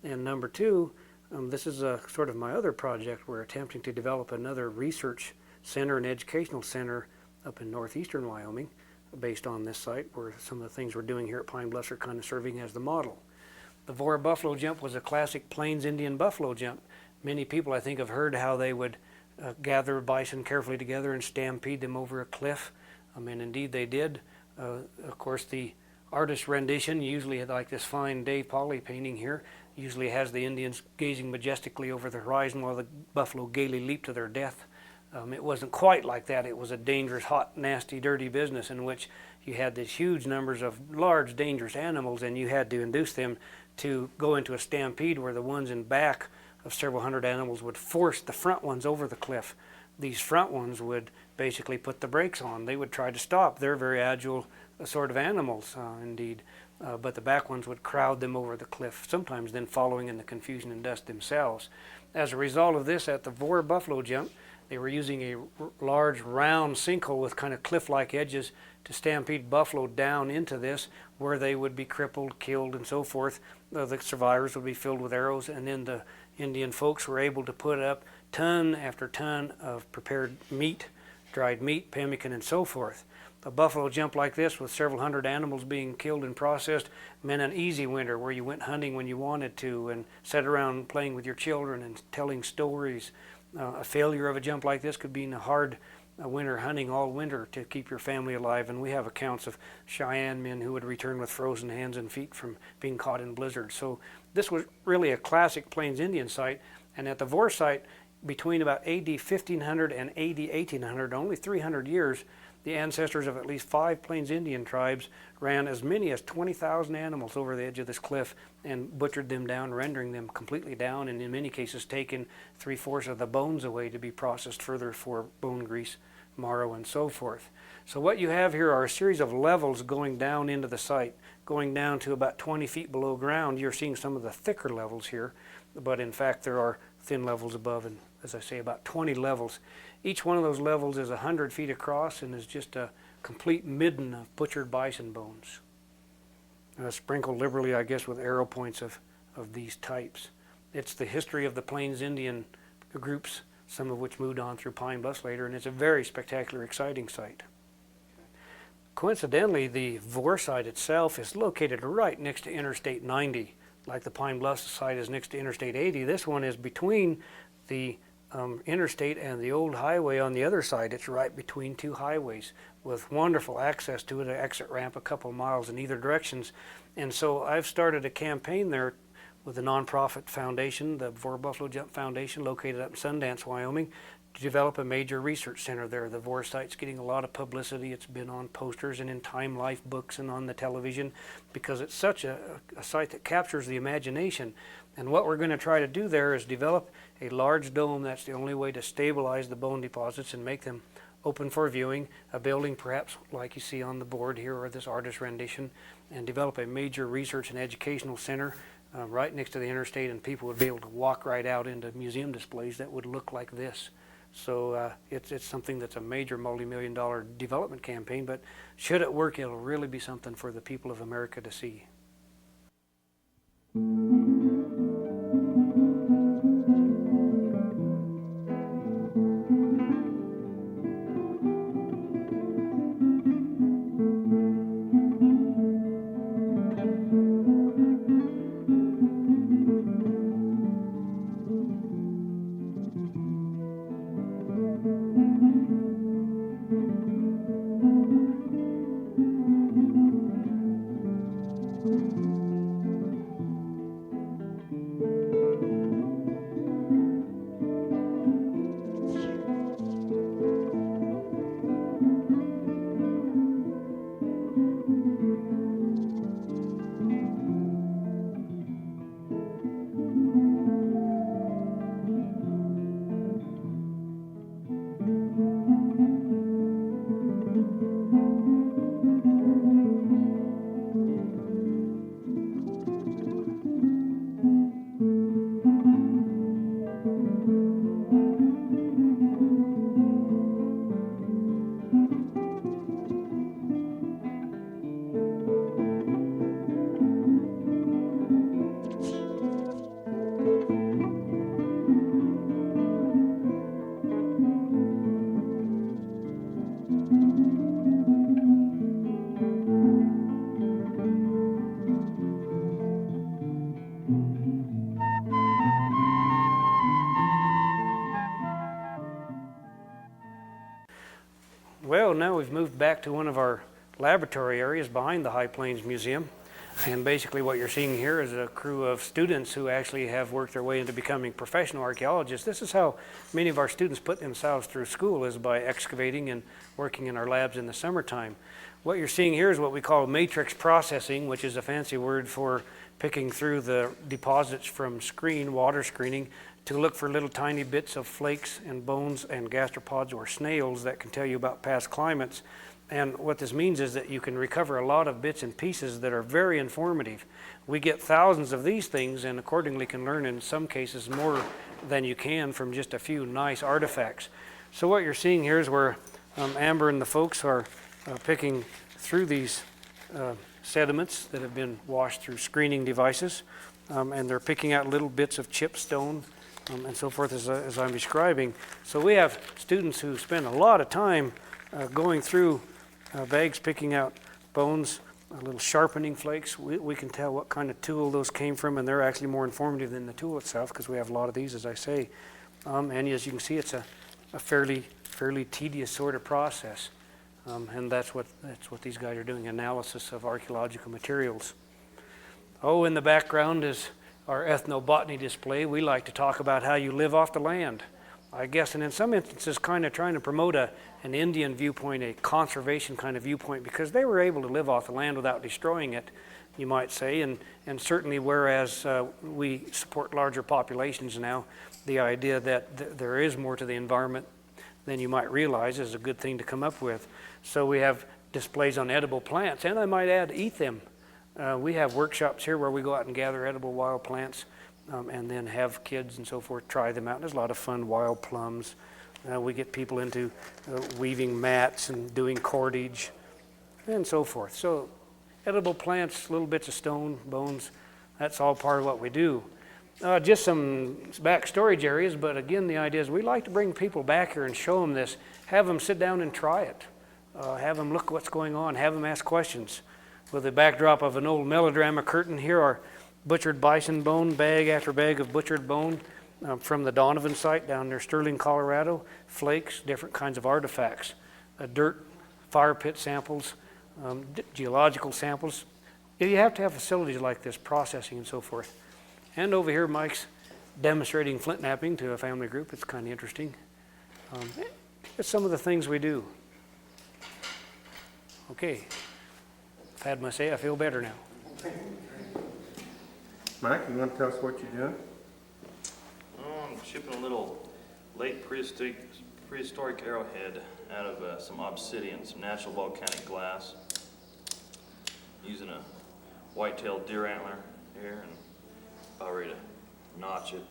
And number two, This is sort of my other project. We're attempting to develop another research center and educational center up in northeastern Wyoming based on this site, where some of the things we're doing here at Pine Bluff are kind of serving as the model. The Vor Buffalo Jump was a classic Plains Indian buffalo jump. Many people, I think, have heard how they would gather bison carefully together and stampede them over a cliff. And indeed they did. Of course, the artist's rendition, usually like this fine Dave Pauly painting here, usually has the Indians gazing majestically over the horizon while the buffalo gaily leap to their death. It wasn't quite like that. It was a dangerous, hot, nasty, dirty business in which you had these huge numbers of large, dangerous animals, and you had to induce them to go into a stampede where the ones in back of several hundred animals would force the front ones over the cliff. These front ones would basically put the brakes on. They would try to stop. They're very agile sort of animals, indeed. But the back ones would crowd them over the cliff, sometimes then following in the confusion and dust themselves. As a result of this, at the Vor Buffalo Jump, they were using a large round sinkhole with kind of cliff-like edges to stampede buffalo down into this, where they would be crippled, killed, and so forth. The survivors would be filled with arrows, and then the Indian folks were able to put up ton after ton of prepared meat, dried meat, pemmican, and so forth. A buffalo jump like this, with several hundred animals being killed and processed, meant an easy winter where you went hunting when you wanted to and sat around playing with your children and telling stories. A failure of a jump like this could be a hard winter hunting all winter to keep your family alive, and we have accounts of Cheyenne men who would return with frozen hands and feet from being caught in blizzards. So this was really a classic Plains Indian site, and at the Vor site, between about AD 1500 and AD 1800, only 300 years, the ancestors of at least 5 Plains Indian tribes ran as many as 20,000 animals over the edge of this cliff and butchered them down, rendering them completely down, and in many cases taken 3/4 of the bones away to be processed further for bone grease, marrow, and so forth. So what you have here are a series of levels going down into the site, going down to about 20 feet below ground. You're seeing some of the thicker levels here, but in fact there are thin levels above, and as I say, about 20 levels. Each one of those levels is 100 feet across and is just a complete midden of butchered bison bones. Sprinkled liberally, I guess, with arrow points of these types. It's the history of the Plains Indian groups, some of which moved on through Pine Bluff later, and it's a very spectacular, exciting site. Coincidentally, the Vor site itself is located right next to Interstate 90. Like the Pine Bluff site is next to Interstate 80, this one is between the interstate and the old highway on the other side. It's right between 2 highways with wonderful access to it, an exit ramp a couple of miles in either directions. And so I've started a campaign there with a nonprofit foundation, the Vor Buffalo Jump Foundation, located up in Sundance, Wyoming, to develop a major research center there. The Vor site's getting a lot of publicity. It's been on posters and in Time Life books and on the television because it's such a site that captures the imagination. And what we're going to try to do there is develop a large dome. That's the only way to stabilize the bone deposits and make them open for viewing, a building perhaps like you see on the board here or this artist rendition, and develop a major research and educational center right next to the interstate, and people would be able to walk right out into museum displays that would look like this. So it's something that's a major multi-million-dollar development campaign, but should it work, it'll really be something for the people of America to see. Well, now we've moved back to one of our laboratory areas behind the High Plains Museum. And basically what you're seeing here is a crew of students who actually have worked their way into becoming professional archaeologists. This is how many of our students put themselves through school, is by excavating and working in our labs in the summertime. What you're seeing here is what we call matrix processing, which is a fancy word for picking through the deposits from water screening, to look for little tiny bits of flakes and bones and gastropods or snails that can tell you about past climates. And what this means is that you can recover a lot of bits and pieces that are very informative. We get thousands of these things and accordingly can learn in some cases more than you can from just a few nice artifacts. So what you're seeing here is where Amber and the folks are picking through these sediments that have been washed through screening devices, and they're picking out little bits of chip stone and so forth as I'm describing. So we have students who spend a lot of time going through bags, picking out bones, little sharpening flakes. We can tell what kind of tool those came from, and they're actually more informative than the tool itself because we have a lot of these, as I say. And as you can see, it's a fairly tedious sort of process. And that's what these guys are doing, analysis of archaeological materials. Oh, in the background is our ethnobotany display. We like to talk about how you live off the land, I guess, and in some instances kind of trying to promote an Indian viewpoint, a conservation kind of viewpoint, because they were able to live off the land without destroying it, you might say, and certainly whereas we support larger populations now, the idea that there is more to the environment than you might realize is a good thing to come up with. So we have displays on edible plants, and I might add, eat them. We have workshops here where we go out and gather edible wild plants and then have kids and so forth try them out. There's a lot of fun, wild plums. We get people into weaving mats and doing cordage and so forth. So edible plants, little bits of stone, bones, that's all part of what we do. Just some back storage areas, but again, the idea is we like to bring people back here and show them this, have them sit down and try it, have them look what's going on, have them ask questions. With the backdrop of an old melodrama curtain, here are butchered bison bone, bag after bag of butchered bone from the Donovan site down near Sterling, Colorado, flakes, different kinds of artifacts, dirt, fire pit samples, geological samples. You have to have facilities like this, processing and so forth. And over here, Mike's demonstrating flint knapping to a family group. It's kind of interesting. It's some of the things we do. Okay, I've had my say. I feel better now. Mike, you want to tell us what you're doing? I'm shipping a little late prehistoric arrowhead out of some obsidian, some natural volcanic glass, using a white-tailed deer antler here, and about ready to notch it.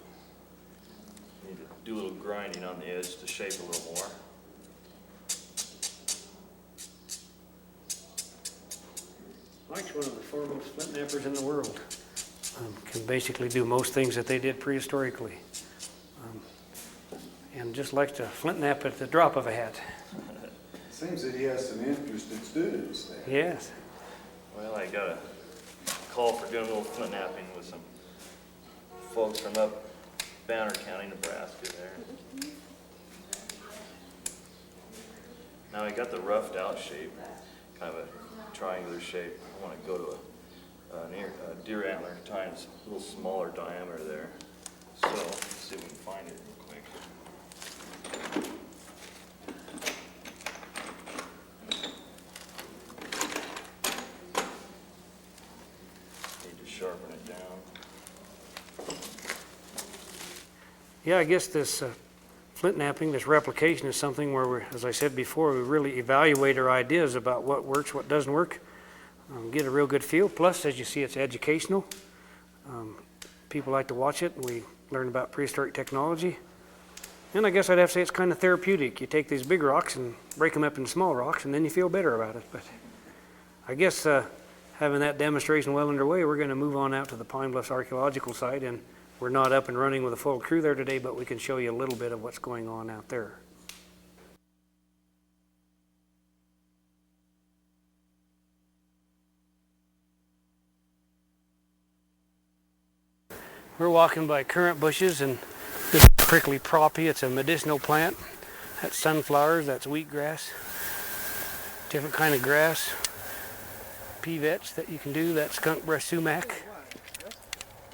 Need to do a little grinding on the edge to shape a little more. Mike's one of the foremost flint knappers in the world. Can basically do most things that they did prehistorically. And just likes to flint knap at the drop of a hat. Seems that he has some interested students there. Yes. Well, I got a call for doing a little flint knapping with some folks from up Banner County, Nebraska there. Now I got the roughed out shape, kind of a triangular shape. I want to go to a deer antler times a little smaller diameter there. So let's see if we can find it real quick. Need to sharpen it down. Yeah, I guess this flint knapping, this replication is something where, as I said before, we really evaluate our ideas about what works, what doesn't work, get a real good feel. Plus, as you see, it's educational. People like to watch it, and we learn about prehistoric technology. And I guess I'd have to say it's kind of therapeutic. You take these big rocks and break them up into small rocks, and then you feel better about it. But I guess having that demonstration well underway, we're going to move on out to the Pine Bluff Archaeological site, and we're not up and running with a full crew there today, but we can show you a little bit of what's going on out there. We're walking by currant bushes, and this is prickly poppy. It's a medicinal plant. That's sunflowers, that's wheatgrass. different kind of grass, pea vetch that you can do, that skunk brush sumac.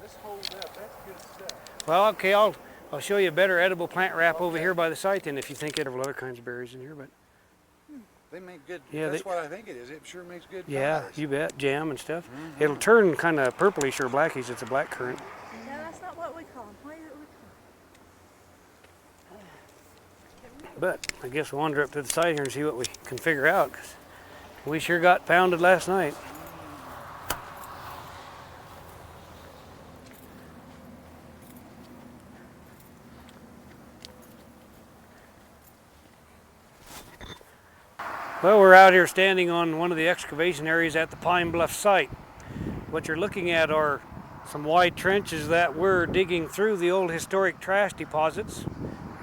This holds up, that's good stuff. Well, okay, I'll show you a better edible plant wrap over here by the site then if you think it of other kinds of berries in here, but They make good, Yeah, that's they- what I think it is. It sure makes good yeah, pies. you bet, jam and stuff. It'll turn kind of purplish or blackish, it's a black currant. No, that's not what we call them. What is it we call But I guess we'll wander up to the site here and see what we can figure out, 'cause we sure got pounded last night. Well, we're out here standing on one of the excavation areas at the Pine Bluff site. What you're looking at are some wide trenches that we're digging through the old historic trash deposits.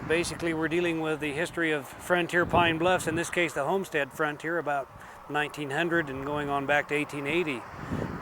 Basically, we're dealing with the history of frontier Pine Bluffs, in this case the homestead frontier, about 1900 and going on back to 1880.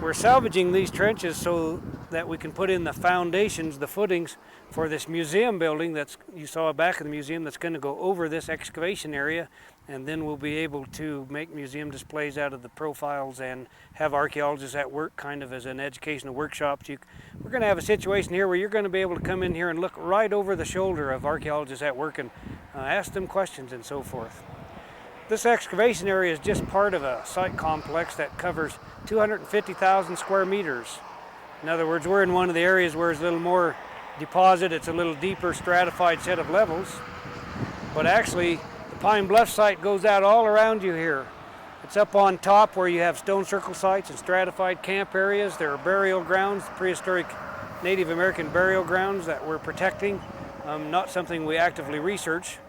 We're salvaging these trenches so that we can put in the foundations, the footings, for this museum building that's, you saw back of the museum, that's going to go over this excavation area, and then we'll be able to make museum displays out of the profiles and have archaeologists at work kind of as an educational workshop. We're going to have a situation here where you're going to be able to come in here and look right over the shoulder of archaeologists at work and ask them questions and so forth. This excavation area is just part of a site complex that covers 250,000 square meters. In other words, we're in one of the areas where it's a little more deposit, it's a little deeper stratified set of levels. But actually, the Pine Bluff site goes out all around you here. It's up on top where you have stone circle sites and stratified camp areas. There are burial grounds, prehistoric Native American burial grounds that we're protecting, not something we actively research.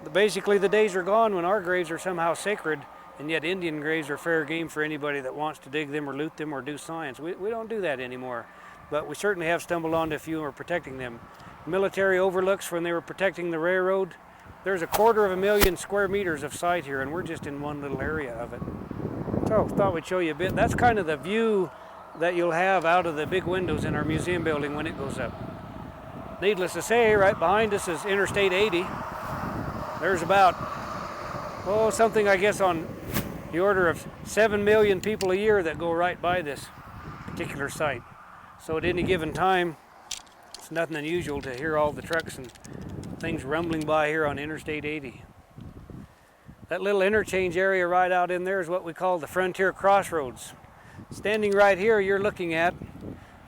But basically, the days are gone when our graves are somehow sacred, and yet Indian graves are fair game for anybody that wants to dig them or loot them or do science. We don't do that anymore, but we certainly have stumbled onto a few and we're protecting them. Military overlooks when they were protecting the railroad. There's 250,000 square meters of site here, and we're just in one little area of it. So thought we'd show you a bit. That's kind of the view that you'll have out of the big windows in our museum building when it goes up. Needless to say, right behind us is Interstate 80. There's about, something I guess on the order of 7 million people a year that go right by this particular site. So at any given time, it's nothing unusual to hear all the trucks and things rumbling by here on Interstate 80. That little interchange area right out in there is what we call the Frontier Crossroads. Standing right here, you're looking at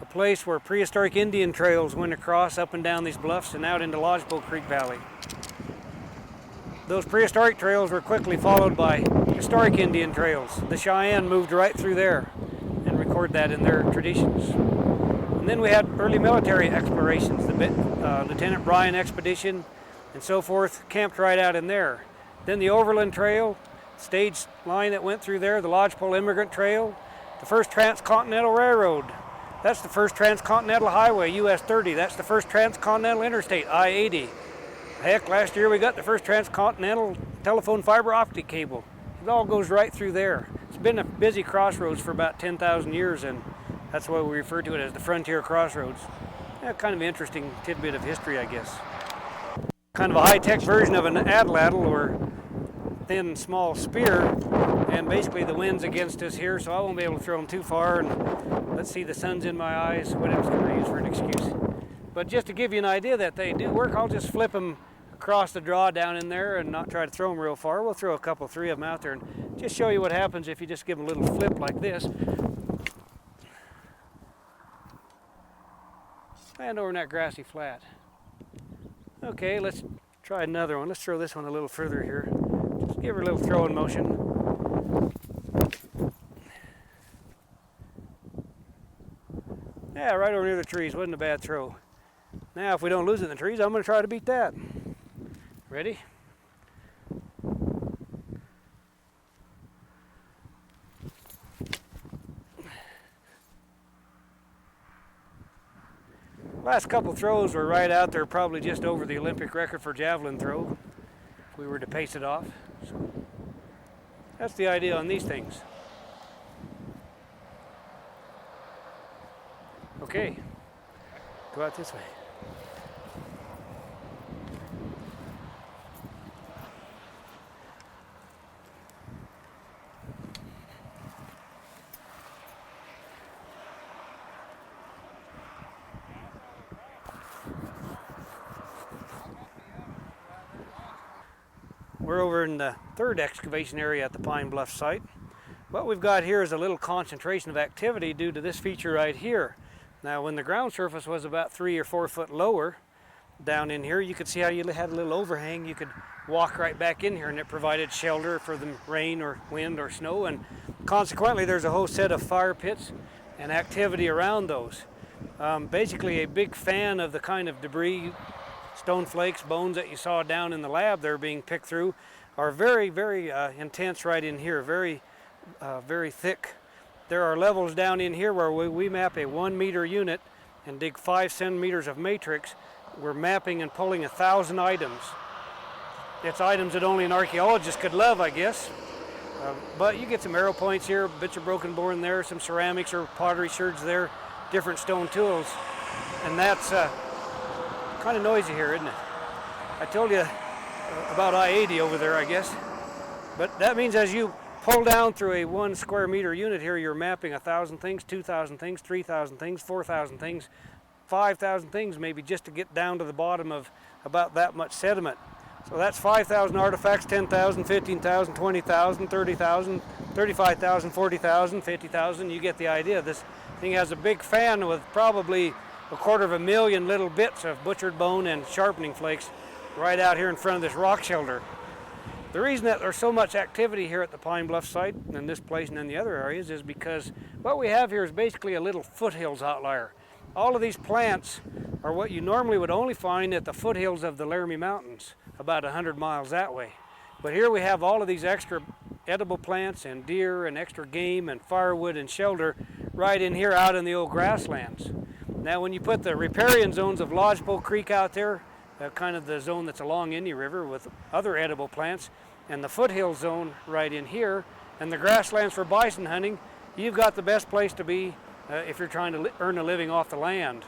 a place where prehistoric Indian trails went across up and down these bluffs and out into Lodgepole Creek Valley. Those prehistoric trails were quickly followed by historic Indian trails. The Cheyenne moved right through there and record that in their traditions. And then we had early military explorations, the Lieutenant Bryan expedition and so forth, camped right out in there. Then the Overland Trail, stage line that went through there, the Lodgepole Immigrant Trail, the first transcontinental railroad. That's the first transcontinental highway, US 30. That's the first transcontinental interstate, I-80. Heck, last year we got the first transcontinental telephone fiber optic cable. It all goes right through there. It's been a busy crossroads for about 10,000 years, and that's why we refer to it as the Frontier Crossroads. Yeah, kind of an interesting tidbit of history, I guess. Kind of a high-tech version of an atlatl, or thin, small spear, and basically the wind's against us here, so I won't be able to throw them too far, and let's see, the sun's in my eyes, what else can I use for an excuse? But just to give you an idea that they do work, I'll just flip them across the draw down in there and not try to throw them real far. We'll throw a couple, 3 of them out there and just show you what happens if you just give them a little flip like this. And over in that grassy flat. Okay, let's try another one. Let's throw this one a little further here. Just give her a little throwing motion. Yeah, right over near the trees. Wasn't a bad throw. Now, if we don't lose it in the trees, I'm going to try to beat that. Ready? Last couple throws were right out there, probably just over the Olympic record for javelin throw, if we were to pace it off. So that's the idea on these things. Okay, go out this way. We're over in the third excavation area at the Pine Bluff site. What we've got here is a little concentration of activity due to this feature right here. Now, when the ground surface was about 3 or 4 foot lower down in here, you could see how you had a little overhang. You could walk right back in here and it provided shelter for the rain or wind or snow, and consequently there's a whole set of fire pits and activity around those. Basically a big fan of the kind of debris, stone flakes, bones that you saw down in the lab there being picked through are very, very intense right in here, very thick. There are levels down in here where we map a 1 meter unit and dig 5 centimeters of matrix. We're mapping and pulling 1,000 items. It's items that only an archaeologist could love, I guess. But you get some arrow points here, bits of broken bone there, some ceramics or pottery sherds there, different stone tools. And that's kind of noisy here, isn't it? I told you about I-80 over there, I guess. But that means as you pull down through a 1 square meter unit here, you're mapping 1,000 things, 2,000 things, 3,000 things, 4,000 things, 5,000 things maybe, just to get down to the bottom of about that much sediment. So that's 5,000 artifacts, 10,000, 15,000, 20,000, 30,000, 35,000, 40,000, 50,000. You get the idea. This thing has a big fan with probably 250,000 little bits of butchered bone and sharpening flakes right out here in front of this rock shelter. The reason that there's so much activity here at the Pine Bluff site, in this place and in the other areas, is because what we have here is basically a little foothills outlier. All of these plants are what you normally would only find at the foothills of the Laramie Mountains, about 100 miles that way. But here we have all of these extra edible plants and deer and extra game and firewood and shelter right in here out in the old grasslands. Now when you put the riparian zones of Lodgepole Creek out there, kind of the zone that's along Indian River with other edible plants, and the foothill zone right in here, and the grasslands for bison hunting, you've got the best place to be if you're trying to earn a living off the land.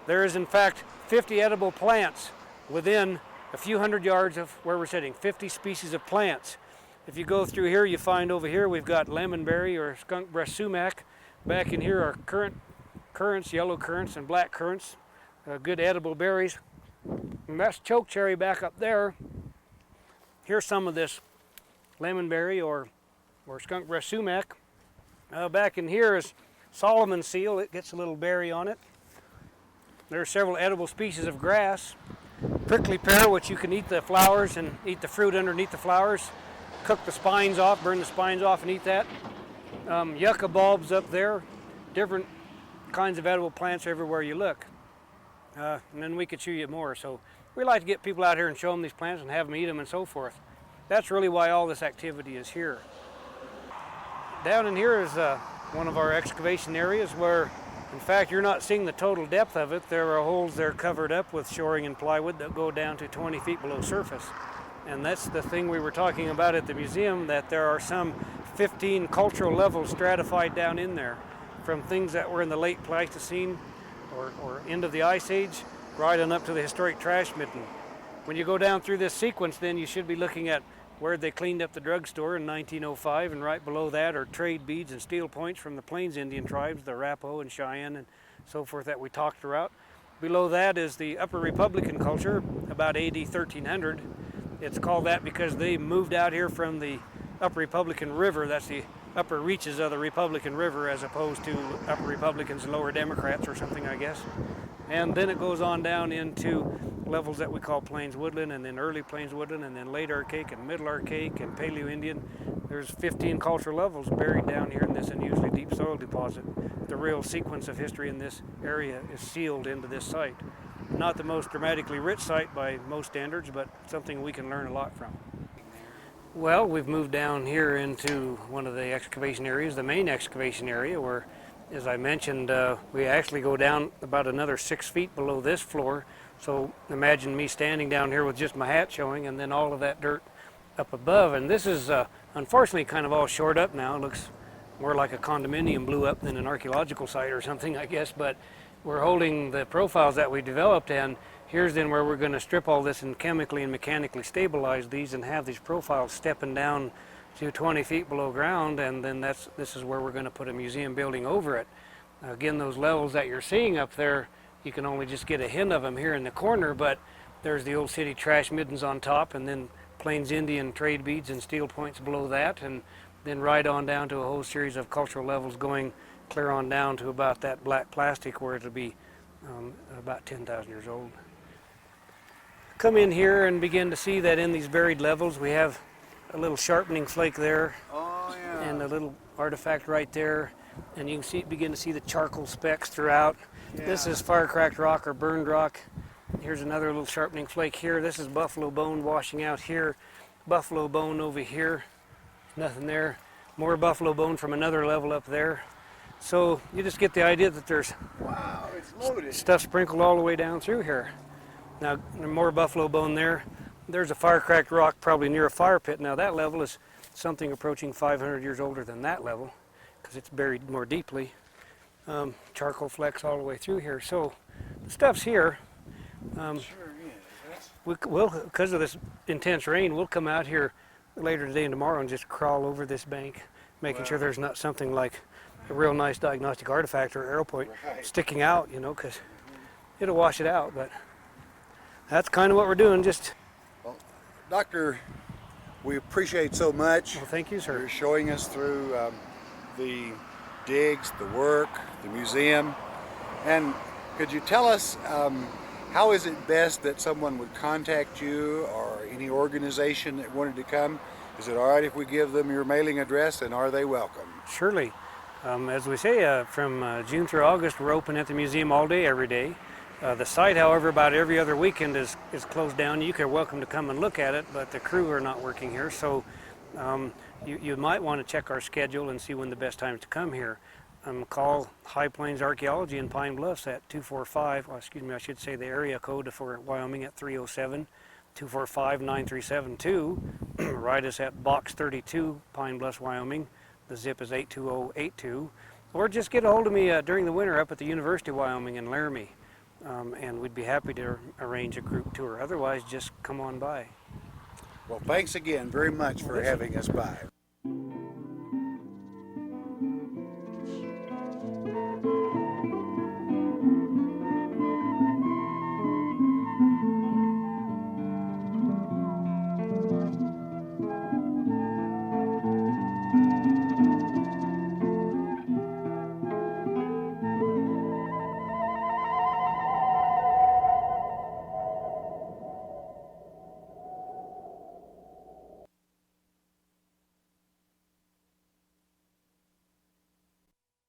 There is in fact 50 edible plants within a few hundred yards of where we're sitting, 50 species of plants. If you go through here, you find over here we've got lemonberry or skunk breast sumac. Back in here are currants, yellow currants and black currants, good edible berries. And that's chokecherry back up there. Here's some of this lemonberry or skunk breast sumac. Back in here is Solomon seal. It gets a little berry on it. There are several edible species of grass. Prickly pear, which you can eat the flowers and eat the fruit underneath the flowers. Cook the spines off, burn the spines off and eat that. Yucca bulbs up there. Different kinds of edible plants everywhere you look. And then we could show you more. So we like to get people out here and show them these plants and have them eat them and so forth. That's really why all this activity is here. Down in here is one of our excavation areas where, in fact, you're not seeing the total depth of it. There are holes there covered up with shoring and plywood that go down to 20 feet below surface. And that's the thing we were talking about at the museum, that there are some 15 cultural levels stratified down in there, from things that were in the late Pleistocene or end of the Ice Age, right on up to the historic trash mitten. When you go down through this sequence, then you should be looking at where they cleaned up the drugstore in 1905, and right below that are trade beads and steel points from the Plains Indian tribes, the Arapaho and Cheyenne and so forth that we talked about. Below that is the Upper Republican culture, about AD 1300. It's called that because they moved out here from the Upper Republican River. That's the upper reaches of the Republican River, as opposed to Upper Republicans and Lower Democrats or something, I guess. And then it goes on down into levels that we call Plains Woodland, and then Early Plains Woodland, and then Late Archaic and Middle Archaic and Paleo-Indian. There's 15 cultural levels buried down here in this unusually deep soil deposit. The real sequence of history in this area is sealed into this site. Not the most dramatically rich site by most standards, but something we can learn a lot from. Well, we've moved down here into one of the excavation areas, the main excavation area, where, as I mentioned, we actually go down about another 6 feet below this floor. So imagine me standing down here with just my hat showing, and then all of that dirt up above. And this is unfortunately kind of all shored up now. It looks more like a condominium blew up than an archaeological site or something, I guess. But we're holding the profiles that we developed, and here's then where we're going to strip all this and chemically and mechanically stabilize these and have these profiles stepping down to 20 feet below ground, and then this is where we're going to put a museum building over it. Again, those levels that you're seeing up there, you can only just get a hint of them here in the corner, but there's the old city trash middens on top, and then Plains Indian trade beads and steel points below that, and then right on down to a whole series of cultural levels going clear on down to about that black plastic where it'll be about 10,000 years old. Come in here and begin to see that in these buried levels we have a little sharpening flake there Oh, yeah. and a little artifact right there, and you can begin to see the charcoal specks throughout. This is fire-cracked rock or burned rock. Here's another little sharpening flake here. This is buffalo bone washing out here. Buffalo bone over here. Nothing there. More buffalo bone from another level up there. So you just get the idea that there's Wow, it's loaded. stuff sprinkled all the way down through here. Now, more buffalo bone there. There's a fire-cracked rock probably near a fire pit. Now that level is something approaching 500 years older than that level because it's buried more deeply. Charcoal flecks all the way through here. So the stuff's here. Sure is. Because of this intense rain, we'll come out here later today and tomorrow and just crawl over this bank, making sure there's not something like a real nice diagnostic artifact or arrow point sticking out, you know, because it'll wash it out. But that's kind of what we're doing. Just Doctor, we appreciate so much. well, thank you, sir. You're showing us through the digs, the work, the museum. And could you tell us how is it best that someone would contact you or any organization that wanted to come? Is it all right if we give them your mailing address, and are they welcome? Surely. As we say, from June through August, we're open at the museum all day, every day. The site, however, about every other weekend is closed down. You are welcome to come and look at it, but the crew are not working here, so you might want to check our schedule and see when the best time to come here. Call High Plains Archaeology in Pine Bluffs at 245, well, excuse me, I should say the area code for Wyoming at 307-245-9372. Write us at Box 32, Pine Bluffs, Wyoming. The zip is 82082. Or just get a hold of me during the winter up at the University of Wyoming in Laramie. And we'd be happy to arrange a group tour. Otherwise, just come on by. Well, thanks again very much for having us by.